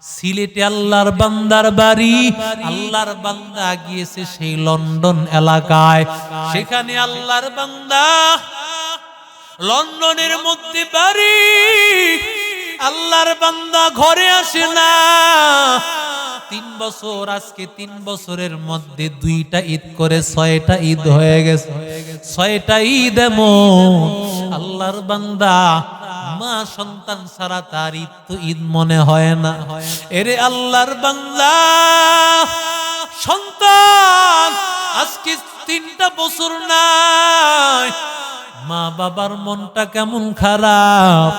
সিলেটে আল্লাহর বান্দার বাড়ি। আল্লাহর বান্দা গিয়েছে সেই লন্ডন এলাকায়, সেখানে আল্লাহর বান্দা লন্ডনের মধ্যে বাড়ি। আল্লাহর বান্দা ঘরে আসে না 3 বছর। আজকে 3 বছরের মধ্যে 2টা ঈদ করে 6টা ঈদ হয়ে গেছে। 6টা ঈদ এমন আল্লাহর বান্দা মা সন্তান ছাড়া তার ঈদ তো ঈদ মনে হয় না। এরে আল্লাহর বান্দা সন্তান আজকে 3টা বছর নাই, মা বাবার মনটা কেমন খারাপ।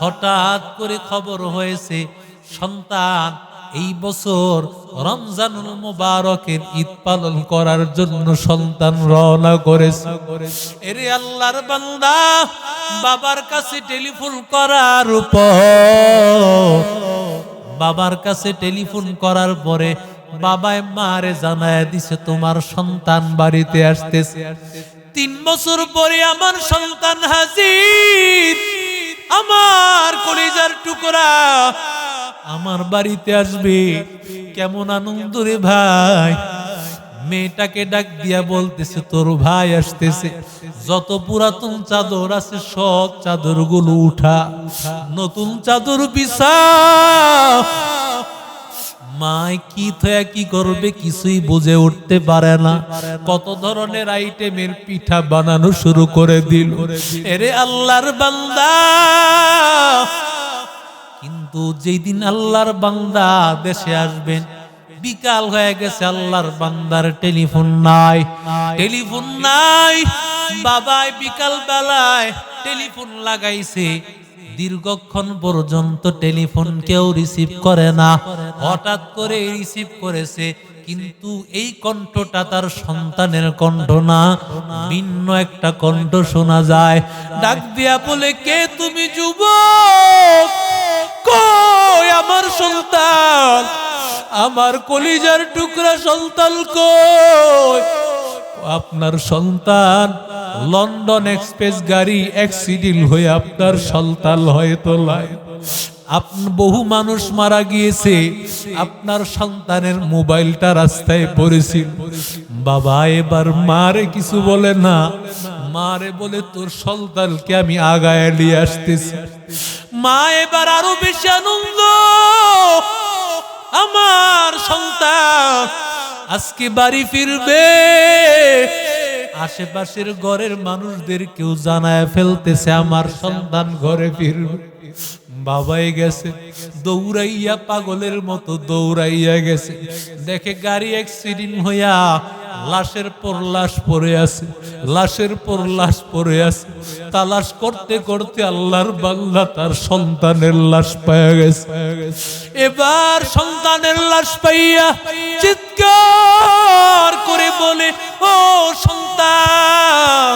হঠাৎ করে খবর হয়েছে সন্তান এই বছর রমজানুল মুবারকের ঈদ পালন করার জন্য সন্তান রওনা করেছে। এরে আল্লাহর বান্দা বাবার কাছে টেলিফোন করার উপর, বাবার কাছে টেলিফোন করার পরে বাবাই মারে জানায় দিছে তোমার সন্তান বাড়িতে আসতেছে। 3 বছর পরে আমার সন্তান হাজির, আমার কলিজার টুকরা আমার বাড়িতে আসবে। কেমন আনন্দ রে ভাই। মেয়েটাকে ডাক দিয়া বলতেছে তোর ভাই আসতেছে, যত পুরাতন চাদর আছে সব চাদর গুলো উঠা, নতুন চাদর বিছা। মায় কি থয়া কি করবে কিছুই বুঝে উঠতে পারে না। কত ধরনের আইটেমের পিঠা বানানো শুরু করে দিল। এরে আল্লাহর বান্দা, কিন্তু যেই দিন আল্লাহর বান্দা দেশে আসবেন বিকাল হয়ে গেছে, আল্লাহর বান্দার টেলিফোন নাই, টেলিফোন নাই। বাবাই বিকাল বেলায় টেলিফোন লাগাইছে, দীর্ঘক্ষণ পর্যন্ত টেলিফোন কেউ রিসিভ করে না। হঠাৎ করে রিসিভ করেছে, কিন্তু এই কণ্ঠটা তার সন্তানের কণ্ঠ না, ভিন্ন একটা কণ্ঠ শোনা যায়। ডাক দিয়া বলে কে তুমি যুবক? কই আমার সন্তান, আমার কলিজার টুকরা সন্তান কই? আপনার সন্তান লন্ডন এক্সপ্রেস গাড়ি অ্যাক্সিডেন্ট হয়ে আপনার সন্তান হয়তো লাই। বহু মানুষ মারা গিয়েছে, আপনার সন্তানের মোবাইলটা রাস্তায় পড়েছিল। বাবা এবার মারে কিছু বলে না, মারে বলে তোর সন্তানকে আমি আগায় নিয়ে আসতেছি। মা এবার আরো বেশি আনন্দ, আমার সন্তান আজকে বাড়ি ফিরবে। আশেপাশের ঘরের মানুষদের কেউ জানায় ফেলতেছে আমার সন্তান ঘরে ফিরবে। বাবাই গেছে দৌড়াইয়া, পাগলের মতো দৌড়াইয়া গেছে, দেখে গাড়ি অ্যাক্সিডেন্ট হইয়া লাশের পর লাশ পড়ে আছে, লাশের পর লাশ পড়ে আছে। তালাশ করতে করতে আল্লাহর বান্দা তার সন্তানের লাশ পাওয়া গেছে। এবার সন্তানের লাশ পাইয়া চিৎকার করে বলে ও সন্তান,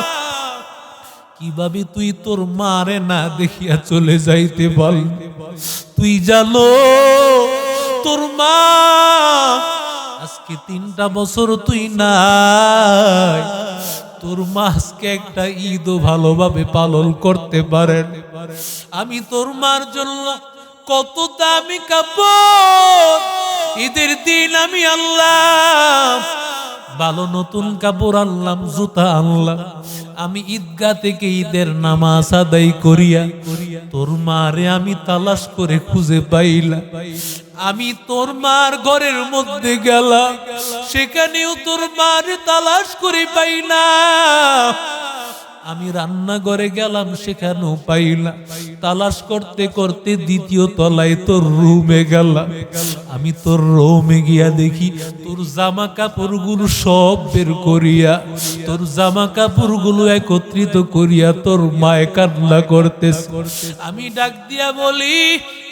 কিভাবে তুই তোর মারে না দেখিয়া চলে যাইতে বল? তুই জানো তোর মা আজকে 3টা বছর তুই নাই, তোর মা আজকে একটা ঈদও ভালোভাবে পালন করতে পারেন। আমি তোর মার জন্য কত দামি কাপড় ঈদের দিন আমি আল্লাহ ভালো নতুন কাপড় আনলাম, জুতা আনলাম। আমি ঈদগাহ থেকে ঈদের নামাজ আদায় করিয়া তোর মারে আমি তালাশ করে খুঁজে পাইলাম। আমি তোর মার ঘরের মধ্যে গেলাম, সেখানেও তোর মারে তালাশ করে পাই না। আমি রান্নাঘরে গেলাম, সেখানেও পাইলাম। তালাশ করতে করতে 2য় তলায় তোর রুমে গেলাম। আমি তোর রুমে গিয়া দেখি তোর জামা কাপড়গুলো সব বের করিয়া, তোর জামা কাপড়গুলো একত্রিত করিয়া তোর মায়ে কান্না করতেছে। আমি ডাক দিয়া বলি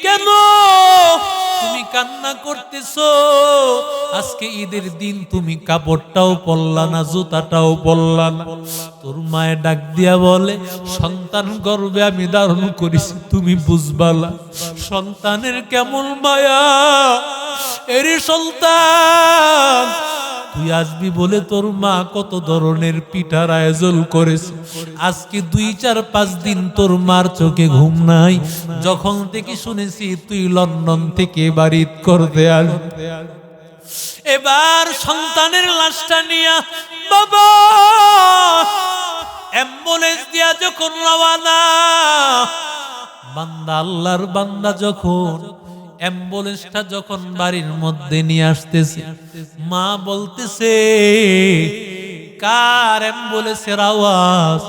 কেন তুমি কান্না করতেছো? আজকে ঈদের দিন তুমি কাপড়টাও পরলা না, জুতাটাও পরলা না। তোর মায়ে ডাক দিয়া বলে সন্তান গর্ভে আমি ধারণ করেছি, তুমি বুঝবালা সন্তানের কেমন মায়া। এরে সন্তান তুই আসবি বলে তোর মা কত ধরনের পিঠার আয়োজন করেছে। আজকে 2-4-5 দিন তোর মার চোখে ঘুম নাই, যখন থেকে শুনেছি তুই লন্ডন থেকে বাড়ি করতে আসবি। এবার সন্তানের লাশটা নিয়া বাবা অ্যাম্বুলেন্স দিয়া যখন রওয়ানা, বান্দা আল্লাহর বান্দা যখন অ্যাম্বুলেন্সটা যখন বাড়ির মধ্যে নিয়ে আসতেছে, মা বলতেছে কার অ্যাম্বুলেন্সের আওয়াজ?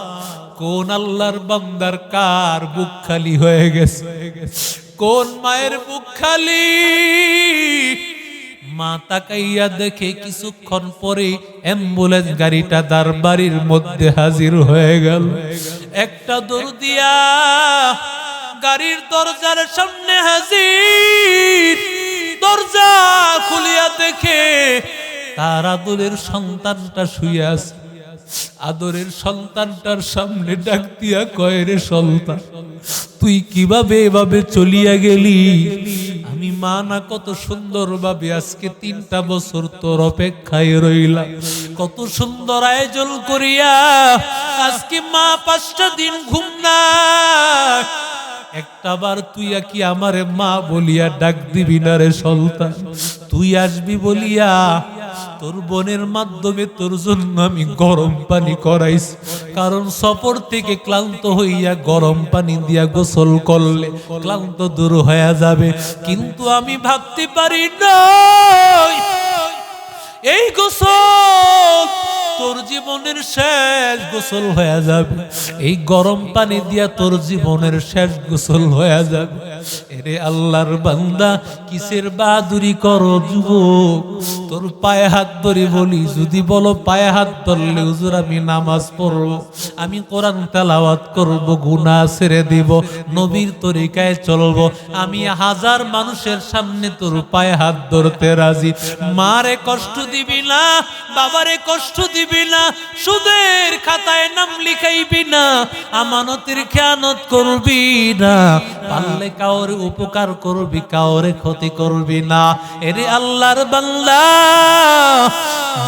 কোন আল্লাহর বান্দার কার বুক খালি হয়ে গেছে? কোন মায়ের বুক খালি? মা তাকাইয়া দেখে কিছুক্ষণ পরে অ্যাম্বুলেন্স গাড়িটা তার বাড়ির মধ্যে হাজির হয়ে গেল। একটা দৌড় দিয়া গাড়ির দরজার সামনে হাজির। দরজা খুলিয়া দেখে তার আদরের সন্তানটা শুয়ে আছে। আদরের সন্তানটার সামনে ডাক দিয়া কয়, রে সন্তান, তুই কিভাবে এভাবে চলিয়া গেলি? আমি মা না কত সুন্দর ভাবে আজকে 3টা বছর তোর অপেক্ষায় রইলাম, কত সুন্দর আয়োজন করিয়া আজকে মা 5টা দিন ঘুম না। একটাবার তুই কি আমারে মা বলিয়া ডাক দিবি না রে সন্তান? তুই আসবি বলিয়া তোর বোনের মাধ্যমে তোর জন্য আমি গরম পানি করাইছি, কারণ সফর থেকে ক্লান্ত হইয়া গরম পানি দিয়া গোসল করলে ক্লান্ত দূর হয়ে যাবে। কিন্তু আমি ভাবতে পারি না এই গোসল তোর জীবনের শেষ গোসল হয়ে যাবে, এই গরম পানি দিয়া তোর জীবনের শেষ গোসল হয়ে যাবে। এরে আল্লাহর বান্দা, কিসের বাহাদুরি করো যুবক? তোর পায়ে হাত ধরে বলি, যদি বলো পায়ে হাত ধরলে হুজুর আমি নামাজ পড়বো, আমি কোরআন তেলাওয়াত করব, গুনাহ ছেড়ে দিব, নবীর তরিকায় চলবো, আমি 1000 মানুষের সামনে তোর পায়ে হাত ধরতে রাজি। মারে কষ্ট দিবি না, বাবারে কষ্ট দিবি না, সুদের খাতায় নাম লিখাইবি না, আমানতের খেয়ানত করবি না, পারলে কাউরে উপকার করবি, কাউরে ক্ষতি করবি না। এরে আল্লাহর বান্দা,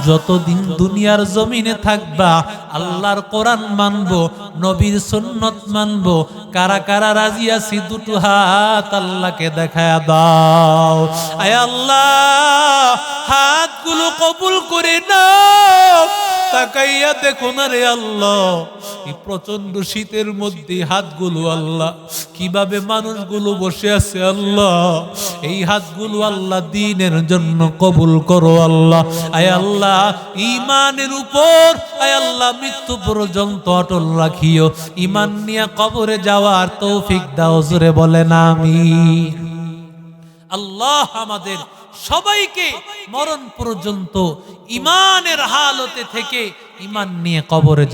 যতদিন দুনিয়ার জমিনে থাকবা আল্লাহর কোরআন মানবো, নবীর সুন্নত মানবো। কারা কারা রাজি আছি? 2টো হাত আল্লাহকে দেখায়া দাও। আয় আল্লাহ, হাতগুলো কবুল করে নাও। তাকাইয়া দেখো না রে আল্লাহ, এই প্রচন্ড শীতের মধ্যে হাতগুলো আল্লাহ কিভাবে মানুষগুলো বসে আছে আল্লাহ, এই হাতগুলো আল্লাহ দ্বীনের জন্য কবুল করো আল্লাহ। আয় আল্লাহ, ঈমানের উপর আয় আল্লাহ মৃত্যু পর্যন্ত অটল রাখিও, ঈমান নিয়ে কবরে যাওয়ার তৌফিক দাও। জোরে বলেন আমিন। আল্লাহ আমাদের সবাইকে মরণ পর্যন্ত ঈমানের হালতে থেকে ঈমান নিয়ে কবরে যাওয়া